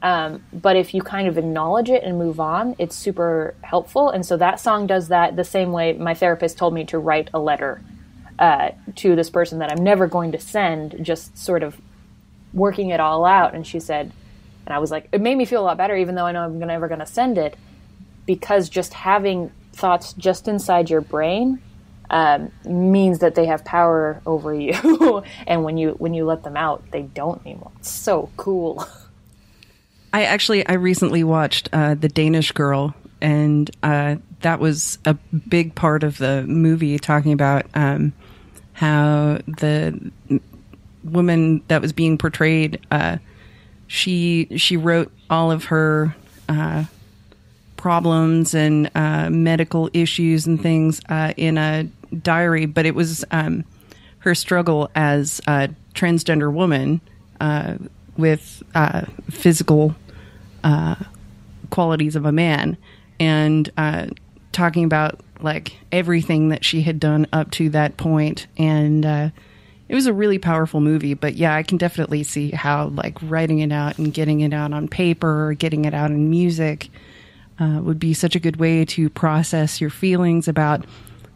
But if you kind of acknowledge it and move on, it's super helpful. And so that song does that the same way my therapist told me to write a letter to this person that I'm never going to send, just sort of working it all out. And she said, and I was like, it made me feel a lot better, even though I know I'm never going to send it, because just having thoughts just inside your brain means that they have power over you. And when you let them out, they don't anymore. It's so cool. I recently watched The Danish Girl, and that was a big part of the movie, talking about how the woman that was being portrayed, she wrote all of her problems and medical issues and things in a diary, but it was her struggle as a transgender woman with physical qualities of a man, and talking about, like, everything that she had done up to that point. And it was a really powerful movie. But yeah, I can definitely see how, like, writing it out and getting it out on paper or getting it out in music would be such a good way to process your feelings about,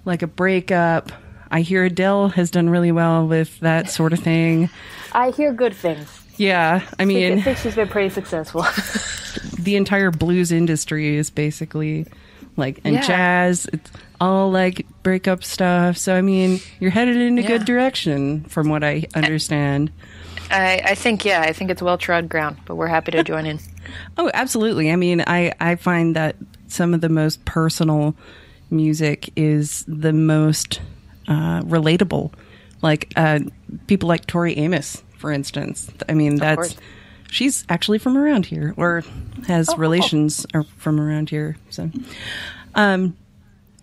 like, a breakup. I hear Adele has done really well with that sort of thing. I hear good things. Yeah, I mean, I think she's been pretty successful. The entire blues industry is basically, like, and jazz, it's all, like, breakup stuff. So, I mean, you're headed in a good direction, from what I understand. I think it's well-trod ground, but we're happy to join in. Oh, absolutely. I mean, I find that some of the most personal music is the most relatable. Like, people like Tori Amos, for instance. I mean, she's actually from around here, or has relations are from around here. So,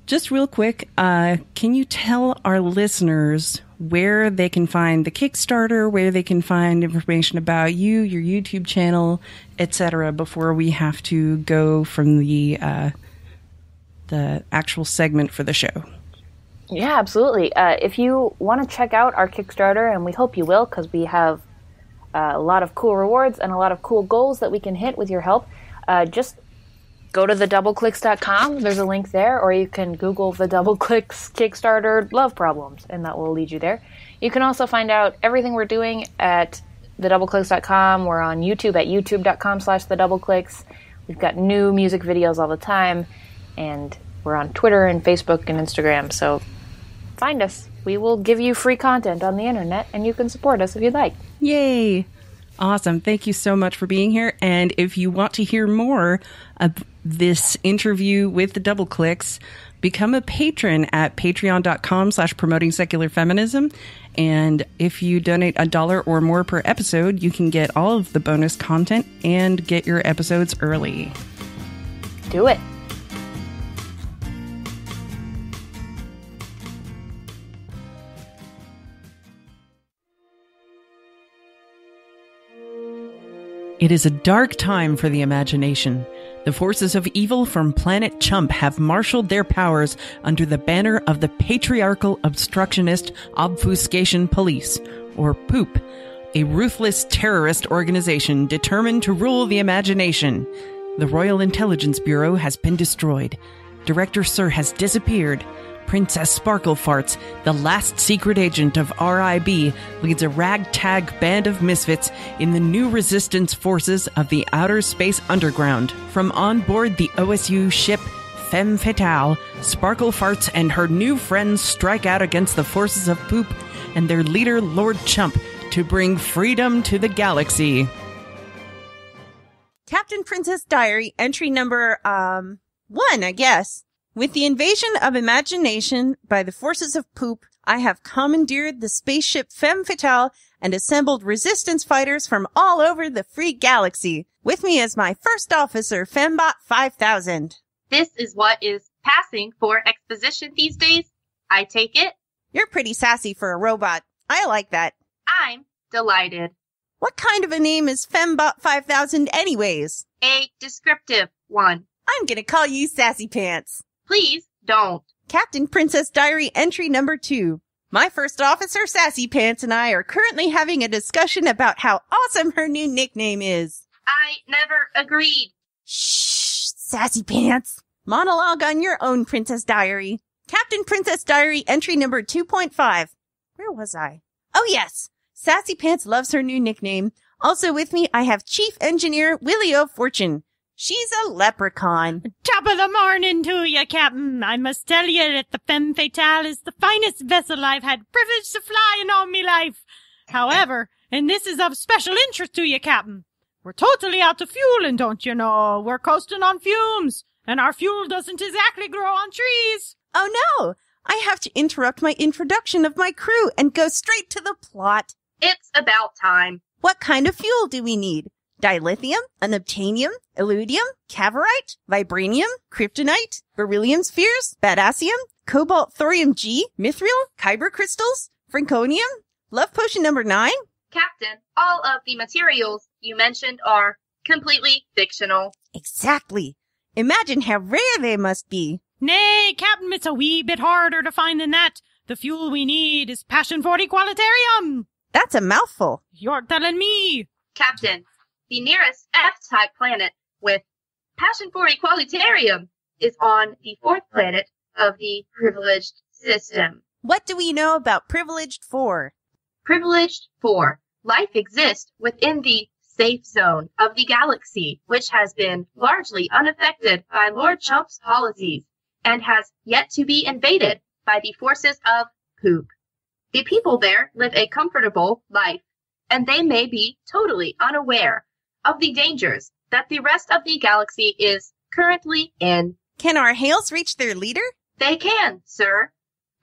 just real quick, can you tell our listeners where they can find the Kickstarter, where they can find information about you, your YouTube channel, etc., before we have to go from the actual segment for the show? Yeah, absolutely. If you want to check out our Kickstarter, and we hope you will, because we have a lot of cool rewards and a lot of cool goals that we can hit with your help, just go to thedoubleclicks.com. There's a link there, or you can Google the Doubleclicks Kickstarter Love Problems, and that will lead you there. You can also find out everything we're doing at thedoubleclicks.com. We're on YouTube at youtube.com/thedoubleclicks. We've got new music videos all the time, and we're on Twitter and Facebook and Instagram, so find us. We will give you free content on the internet, and you can support us if you'd like. Yay! Awesome. Thank you so much for being here. And if you want to hear more of this interview with the Doubleclicks, become a patron at patreon.com/promoting secular feminism. And if you donate $1 or more per episode, you can get all of the bonus content and get your episodes early. Do it. It is a dark time for the imagination. The forces of evil from Planet Chump have marshaled their powers under the banner of the Patriarchal Obstructionist Obfuscation Police, or POOP, a ruthless terrorist organization determined to rule the imagination. The Royal Intelligence Bureau has been destroyed. Director Sir has disappeared. Princess SparkleFarts, the last secret agent of RIB, leads a ragtag band of misfits in the new resistance forces of the Outer Space Underground. From on board the OSU ship femme fatale, SparkleFarts and her new friends strike out against the forces of poop and their leader, Lord Chump, to bring freedom to the galaxy. Captain Princess Diary, entry number, 1, I guess. With the invasion of imagination by the forces of poop, I have commandeered the spaceship Femme Fatale and assembled resistance fighters from all over the free galaxy. With me is my first officer, Fembot 5000. This is what is passing for exposition these days, I take it? You're pretty sassy for a robot. I like that. I'm delighted. What kind of a name is Fembot 5000 anyways? A descriptive one. I'm gonna call you Sassy Pants. Please don't. Captain Princess Diary entry number 2. My first officer, Sassy Pants, and I are currently having a discussion about how awesome her new nickname is. I never agreed. Shh, Sassy Pants. Monologue on your own, Princess Diary. Captain Princess Diary entry number 2.5. Where was I? Oh yes. Sassy Pants loves her new nickname. Also with me, I have Chief Engineer Willie O'Fortune. She's a leprechaun. Top of the morning to you, Captain. I must tell you that the Femme Fatale is the finest vessel I've had privilege to fly in all me life. However, and this is of special interest to you, Captain, we're totally out of fuel, and don't you know, we're coasting on fumes, and our fuel doesn't exactly grow on trees. Oh no! I have to interrupt my introduction of my crew and go straight to the plot. It's about time. What kind of fuel do we need? Dilithium, unobtainium, illudium, cavorite, vibranium, kryptonite, beryllium spheres, badassium, cobalt thorium G, mithril, kyber crystals, franconium, love potion number 9? Captain, all of the materials you mentioned are completely fictional. Exactly. Imagine how rare they must be. Nay, Captain, it's a wee bit harder to find than that. The fuel we need is passion for equalitarium. That's a mouthful. You're telling me. Captain, the nearest F-type planet with passion for equalitarium is on the 4th planet of the privileged system. What do we know about privileged 4? Privileged 4. Life exists within the safe zone of the galaxy, which has been largely unaffected by Lord Chump's policies and has yet to be invaded by the forces of poop. The people there live a comfortable life, and they may be totally unaware of the dangers that the rest of the galaxy is currently in. Can our hails reach their leader? They can, sir.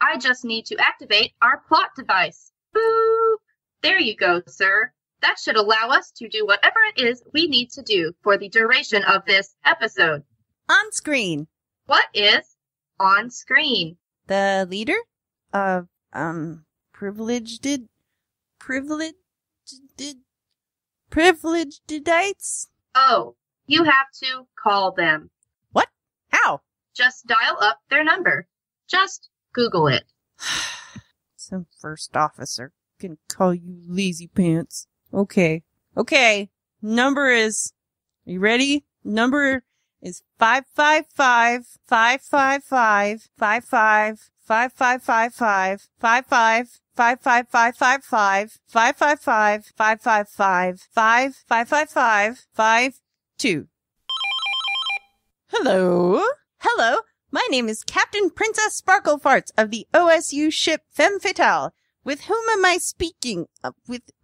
I just need to activate our plot device. Boop! There you go, sir. That should allow us to do whatever it is we need to do for the duration of this episode. On screen. What is on screen? The leader of, privilegedites? Oh, you have to call them. What? How? Just dial up their number. Just Google it. Some first officer can call you lazy pants. Okay. Number is, are you ready? Number is 555-555-555-555-555-555-555-555-555-552. Hello. My name is Captain Princess SparkleFarts of the OSU ship Femme Fatale. With whom am I speaking?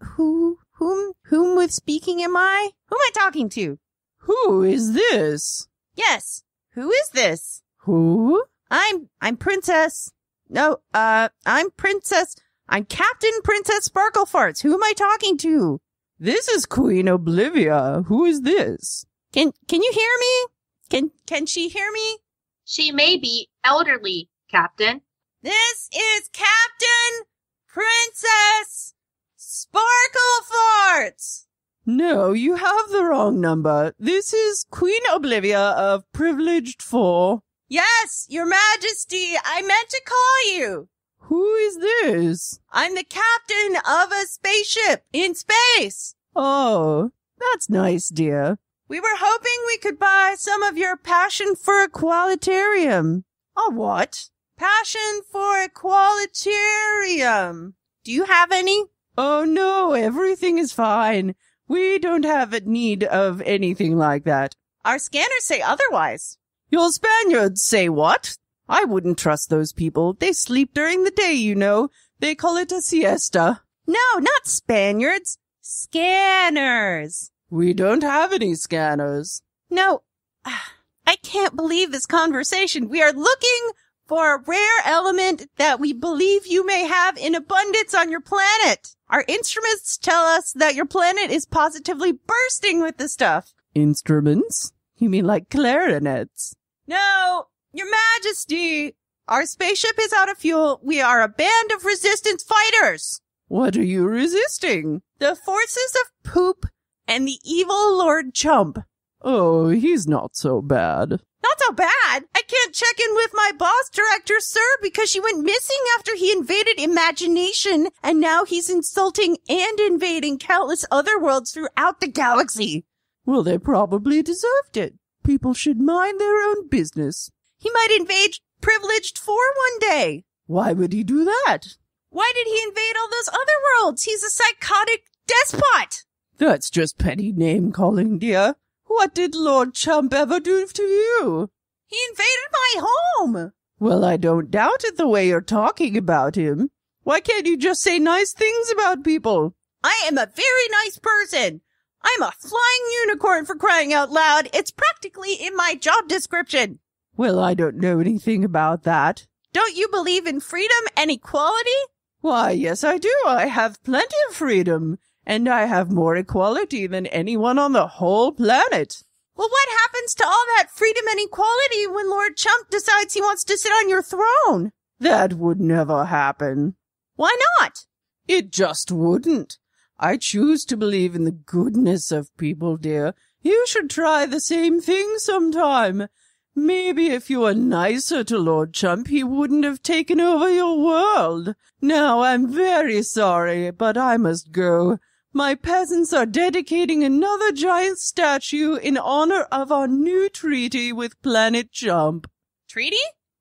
Whom with speaking am I? Who am I talking to? Who is this? Yes. Who is this? Who? I'm Princess. No, I'm Captain Princess SparkleFarts. Who am I talking to? This is Queen Oblivia. Who is this? Can you hear me? Can she hear me? She may be elderly, Captain. This is Captain Princess SparkleFarts. No, you have the wrong number. This is Queen Oblivia of Privileged 4. Yes, Your Majesty, I meant to call you. Who is this? I'm the captain of a spaceship in space. Oh, that's nice, dear. We were hoping we could buy some of your passion for equalitarium. A what? Passion for equalitarium. Do you have any? Oh no, everything is fine. We don't have a need of anything like that. Our scanners say otherwise. Your Spaniards say what? I wouldn't trust those people. They sleep during the day, you know. They call it a siesta. No, not Spaniards. Scanners. We don't have any scanners. No, I can't believe this conversation. We are looking for a rare element that we believe you may have in abundance on your planet. Our instruments tell us that your planet is positively bursting with the stuff. Instruments? You mean like clarinets? No, Your Majesty, our spaceship is out of fuel. We are a band of resistance fighters. What are you resisting? The forces of poop and the evil Lord Chump. Oh, he's not so bad. Not so bad? I can't check in with my boss, Director Sir, because she went missing after he invaded Imagination, and now he's insulting and invading countless other worlds throughout the galaxy. Well, they probably deserved it. People should mind their own business. He might invade Privileged 4 one day. Why would he do that? Why did he invade all those other worlds? He's a psychotic despot. That's just petty name-calling, dear. What did Lord Chump ever do to you? He invaded my home. Well, I don't doubt it the way you're talking about him. Why can't you just say nice things about people? I am a very nice person. I'm a flying unicorn, for crying out loud. It's practically in my job description. Well, I don't know anything about that. Don't you believe in freedom and equality? Why, yes, I do. I have plenty of freedom. And I have more equality than anyone on the whole planet. Well, what happens to all that freedom and equality when Lord Chump decides he wants to sit on your throne? That would never happen. Why not? It just wouldn't. I choose to believe in the goodness of people, dear. You should try the same thing sometime. Maybe if you were nicer to Lord Chump, he wouldn't have taken over your world. Now, I'm very sorry, but I must go. My peasants are dedicating another giant statue in honor of our new treaty with Planet Chump. Treaty?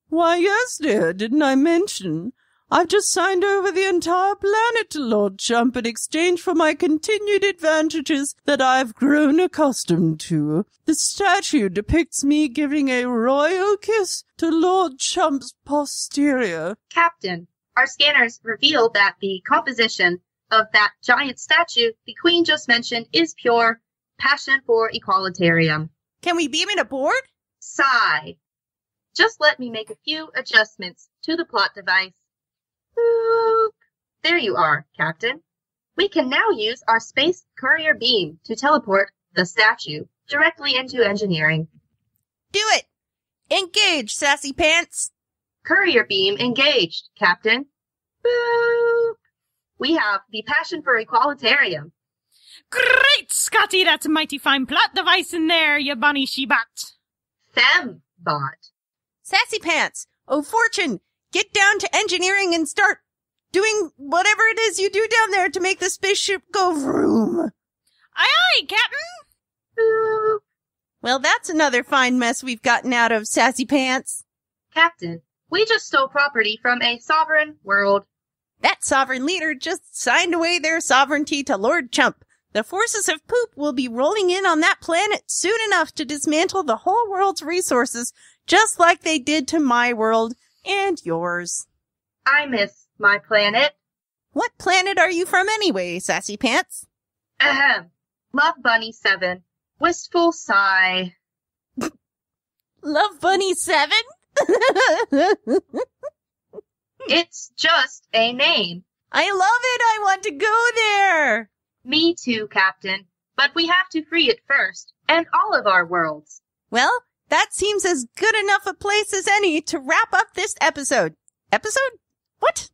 Why, yes, dear, didn't I mention? I've just signed over the entire planet to Lord Chump in exchange for my continued advantages that I've grown accustomed to. The statue depicts me giving a royal kiss to Lord Chump's posterior. Captain, our scanners reveal that the composition of that giant statue the Queen just mentioned is pure passion for equalitarian. Can we beam it aboard? Sigh. Just let me make a few adjustments to the plot device. Boop. There you are, Captain. We can now use our space courier beam to teleport the statue directly into engineering. Do it! Engage, sassy pants! Courier beam engaged, Captain. Boop. We have the passion for equalitarian. Great, Scotty! That's a mighty fine plot device in there, you bunny she-bot. Fembot. Sassy pants! Oh, Fortune! Get down to engineering and start doing whatever it is you do down there to make the spaceship go vroom. Aye, aye, Captain! Boop. Well, that's another fine mess we've gotten out of, Sassy Pants. Captain, we just stole property from a sovereign world. That sovereign leader just signed away their sovereignty to Lord Chump. The forces of poop will be rolling in on that planet soon enough to dismantle the whole world's resources, just like they did to my world and yours. I miss my planet. What planet are you from anyway, Sassy Pants? Ahem. Love Bunny 7. Wistful sigh. Love Bunny 7? It's just a name. I love it. I want to go there. Me too, Captain. But we have to free it first, and all of our worlds. Well, that seems as good enough a place as any to wrap up this episode. Episode? What?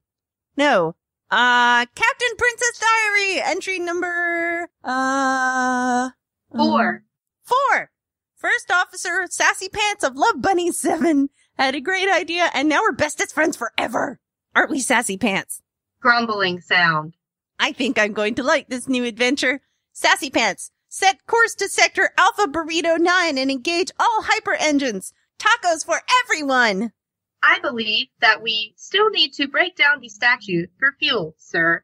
No. Captain Princess Diary, entry number, 4. 4. First Officer Sassy Pants of Love Bunny 7 had a great idea, and now we're bestest friends forever. Aren't we, Sassy Pants? Grumbling sound. I think I'm going to like this new adventure. Sassy Pants, set course to Sector Alpha Burrito 9 and engage all hyper engines. Tacos for everyone. I believe that we still need to break down the statue for fuel, sir.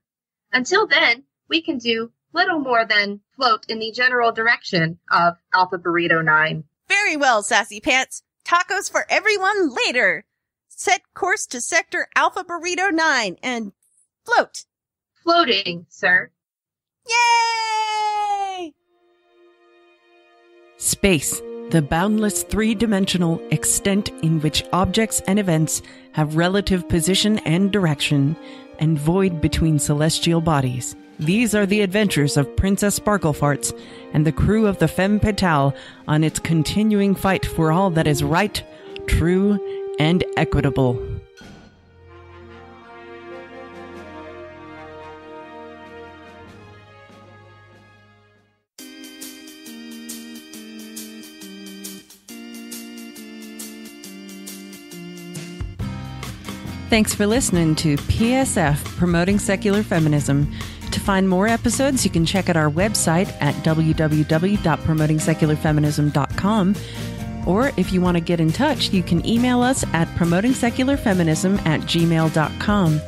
Until then, we can do little more than float in the general direction of Alpha Burrito 9. Very well, Sassy Pants. tacos for everyone later. Set course to Sector Alpha Burrito 9 and float. Floating, sir. Yay! Space, the boundless three-dimensional extent in which objects and events have relative position and direction, and void between celestial bodies. These are the adventures of Princess SparkleFarts and the crew of the Femme Fatale on its continuing fight for all that is right, true, and equitable. Thanks for listening to PSF, Promoting Secular Feminism. To find more episodes, you can check out our website at www.promotingsecularfeminism.com. Or if you want to get in touch, you can email us at promotingsecularfeminism@gmail.com.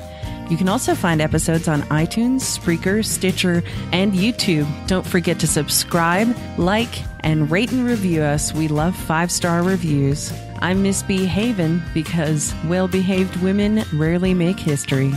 You can also find episodes on iTunes, Spreaker, Stitcher, and YouTube. Don't forget to subscribe, like, and rate and review us. We love 5-star reviews. I'm Miss B. Haven because well-behaved women rarely make history.